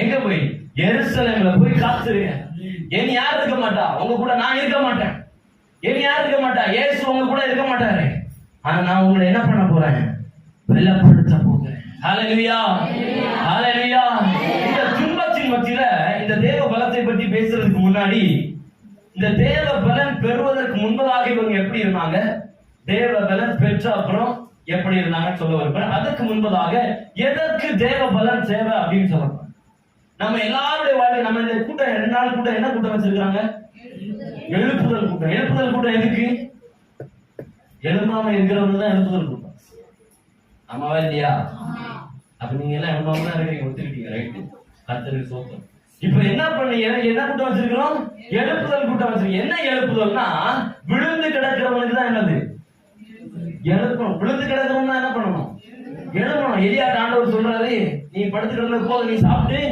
எங்க போய்? எருசலேம்ல போய் காத்துருங்க. இனி யார் இருக்க மாட்டா? உங்க கூட நான் இருக்க மாட்டேன். இனி யார் இருக்க மாட்டா? இயேசு உங்க கூட இருக்க மாட்டாரு. ஆனா நான் உங்களை என்ன பண்ண போறேன்? பலப்படுத்த போகிறேன். ஹல்லேலூயா, ஹல்லேலூயா. இந்த துன்பத்தின் மத்தியில இந்த தேவ பலத்தை பற்றி பேசுறதுக்கு முன்னாடி, இந்த தேவ பலன் பெறுவதற்கு முன்பதாக இவங்க எப்படி இருந்தாங்க, தேவ பலன் பெற்ற அப்புறம் எப்படி இருந்தாங்கன்னு சொல்ல வருவேன். அதுக்கு முன்பதாக எதற்கு தேவ பலன் தேவை அப்படின்னு சொல்லணும். நம்ம எல்லாருடைய வாழ்க்கை, நம்ம இந்த கூட்டம் 2 நாள் கூட்டம் என்ன கூட்டம் வச்சிருக்காங்க? எழுப்புதல் கூட்டம். எழுப்புதல் கூட்டம் எதுக்கு? எழுப்பாம இருக்கிறவங்க தான் எழுப்புதல் கூட்டம். ஆமாவா இல்லையா? அப்ப நீங்க எல்லாம் எழுப்பாம தான் இருக்கீங்க, ஒத்துக்கிட்டீங்க. ரைட்டு, கர்த்தருக்கு ஸ்தோத்திரம். இப்ப என்ன பண்ணீங்க? என்ன கூட்டம் வச்சிருக்கிறோம்? எழுப்புதல் கூட்டம் வச்சிருக்கீங்க. என்ன எழுப்புதல்னா, விழுந்து கிடக்கிறவனுக்கு தான் என்னது? எழுப்பணும். விழுந்து கிடக்கிறவன் தான் என்ன பண்ணணும்? எழுப்பணும். எலியா ஆண்டவர் சொல்றாரு, நீ படுத்து கிடந்தது போது, நீ சாப்பிட்டு